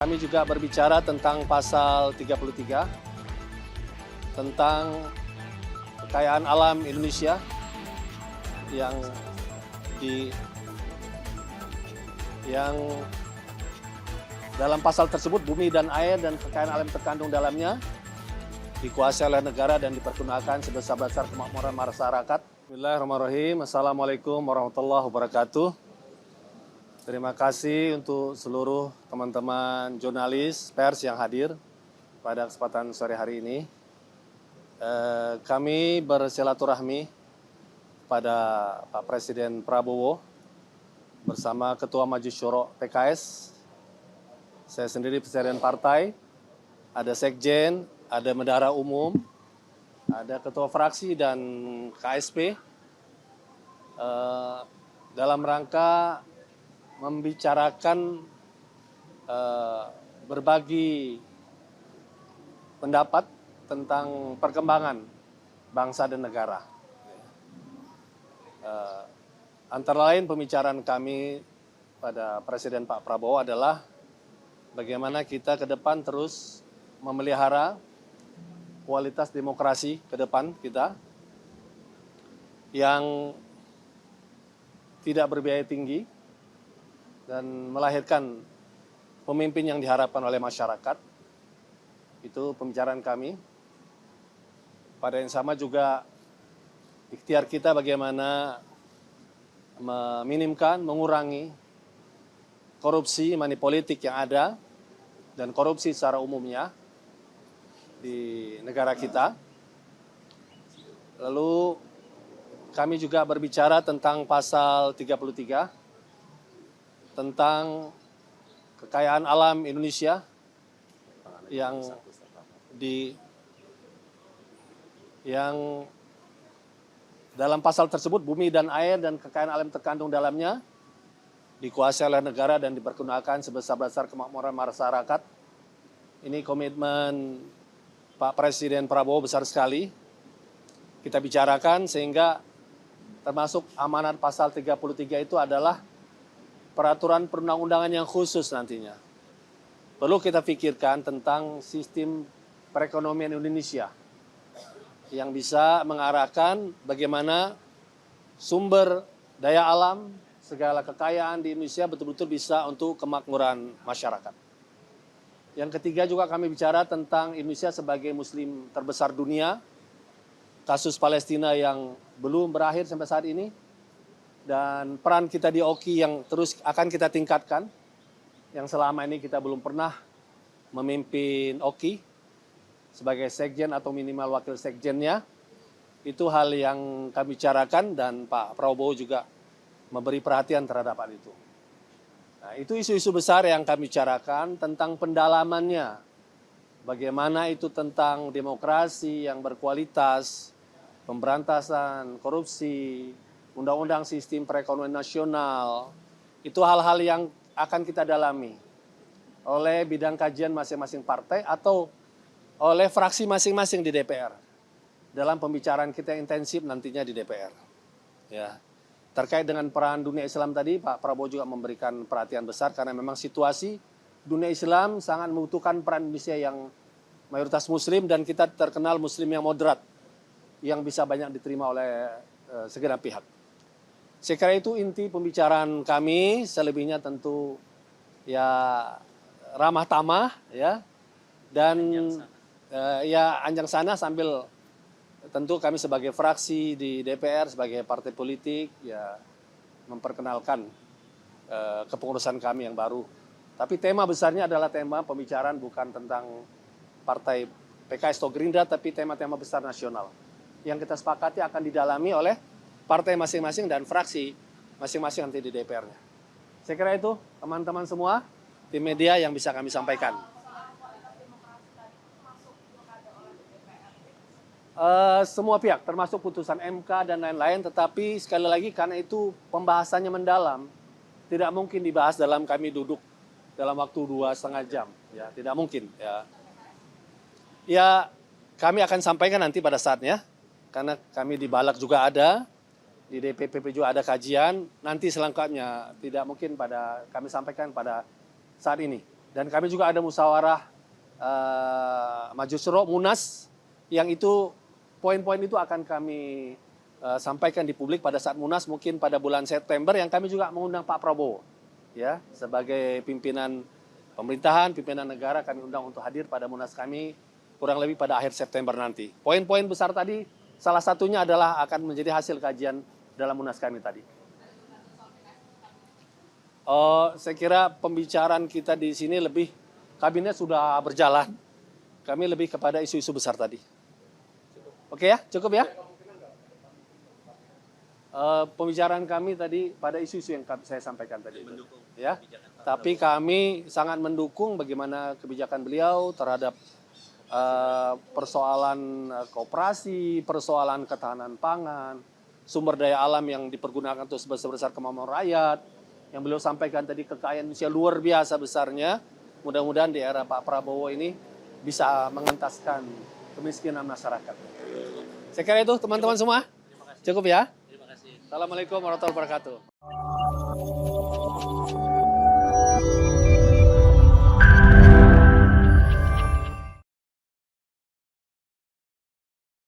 Kami juga berbicara tentang pasal 33 tentang kekayaan alam Indonesia yang dalam pasal tersebut bumi dan air dan kekayaan alam terkandung dalamnya dikuasai oleh negara dan dipergunakan sebesar-besar kemakmuran masyarakat. Bismillahirrahmanirrahim. Assalamualaikum warahmatullahi wabarakatuh. Terima kasih untuk seluruh teman-teman jurnalis pers yang hadir pada kesempatan sore hari ini. Kami bersilaturahmi pada Pak Presiden Prabowo bersama Ketua Majelis Syuro PKS, saya sendiri Presiden Partai, ada Sekjen, ada Bendahara Umum, ada Ketua Fraksi dan KSP, dalam rangka membicarakan berbagi pendapat tentang perkembangan bangsa dan negara. Antara lain pembicaraan kami pada Presiden Pak Prabowo adalah bagaimana kita ke depan terus memelihara kualitas demokrasi ke depan kita yang tidak berbiaya tinggi dan melahirkan pemimpin yang diharapkan oleh masyarakat. Itu pembicaraan kami. Pada yang sama juga ikhtiar kita bagaimana meminimkan, mengurangi korupsi, money politik yang ada dan korupsi secara umumnya di negara kita. Lalu kami juga berbicara tentang pasal 33 tentang kekayaan alam Indonesia yang dalam pasal tersebut bumi dan air dan kekayaan alam terkandung dalamnya dikuasai oleh negara dan dipergunakan sebesar-besar kemakmuran masyarakat. Ini komitmen Pak Presiden Prabowo besar sekali. Kita bicarakan sehingga termasuk amanat pasal 33 itu adalah peraturan perundang-undangan yang khusus nantinya. Perlu kita pikirkan tentang sistem perekonomian Indonesia yang bisa mengarahkan bagaimana sumber daya alam, segala kekayaan di Indonesia betul-betul bisa untuk kemakmuran masyarakat. Yang ketiga juga kami bicara tentang Indonesia sebagai muslim terbesar dunia, kasus Palestina yang belum berakhir sampai saat ini, dan peran kita di OKI yang terus akan kita tingkatkan, yang selama ini kita belum pernah memimpin OKI sebagai sekjen atau minimal wakil sekjennya. Itu hal yang kami bicarakan dan Pak Prabowo juga memberi perhatian terhadap hal itu. Nah, itu isu-isu besar yang kami bicarakan tentang pendalamannya. Bagaimana itu tentang demokrasi yang berkualitas, pemberantasan korupsi, undang-undang sistem perekonomian nasional, itu hal-hal yang akan kita dalami oleh bidang kajian masing-masing partai atau oleh fraksi masing-masing di DPR dalam pembicaraan kita yang intensif nantinya di DPR. Ya. Terkait dengan peran dunia Islam tadi, Pak Prabowo juga memberikan perhatian besar karena memang situasi dunia Islam sangat membutuhkan peran Indonesia yang mayoritas muslim dan kita terkenal muslim yang moderat yang bisa banyak diterima oleh segenap pihak. Saya kira itu inti pembicaraan kami, selebihnya tentu ya ramah tamah ya dan ya anjang sana sambil tentu kami sebagai fraksi di DPR sebagai partai politik ya memperkenalkan kepengurusan kami yang baru. Tapi tema besarnya adalah tema pembicaraan bukan tentang partai PKS atau Gerindra tapi tema-tema besar nasional yang kita sepakati akan didalami oleh partai masing-masing dan fraksi masing-masing nanti di DPR-nya. Saya kira itu teman-teman semua, tim media yang bisa kami sampaikan. Semua pihak, termasuk putusan MK dan lain-lain, tetapi sekali lagi karena itu pembahasannya mendalam, tidak mungkin dibahas dalam kami duduk dalam waktu 2,5 jam. Ya, tidak mungkin. Ya, kami akan sampaikan nanti pada saatnya, karena kami di Balak juga ada, di DPP juga ada kajian, nanti selengkapnya tidak mungkin kami sampaikan pada saat ini. Dan kami juga ada musyawarah maju syuro Munas, yang itu poin-poin itu akan kami sampaikan di publik pada saat Munas mungkin pada bulan September, yang kami juga mengundang Pak Prabowo ya sebagai pimpinan pemerintahan, pimpinan negara, kami undang untuk hadir pada Munas kami kurang lebih pada akhir September nanti. Poin-poin besar tadi salah satunya adalah akan menjadi hasil kajian dalam Munas kami tadi. Saya kira pembicaraan kita di sini lebih, kabinet sudah berjalan, kami lebih kepada isu-isu besar tadi. Oke ya, cukup ya? Pembicaraan kami tadi pada isu-isu yang saya sampaikan tadi. Ya, tapi kami sangat mendukung bagaimana kebijakan beliau terhadap persoalan koperasi, persoalan ketahanan pangan, sumber daya alam yang dipergunakan untuk sebesar-besar kemampuan rakyat. Yang beliau sampaikan tadi, kekayaan Indonesia luar biasa besarnya. Mudah-mudahan di era Pak Prabowo ini bisa mengentaskan kemiskinan masyarakat. Saya kira itu teman-teman semua. Cukup ya. Assalamualaikum warahmatullahi wabarakatuh.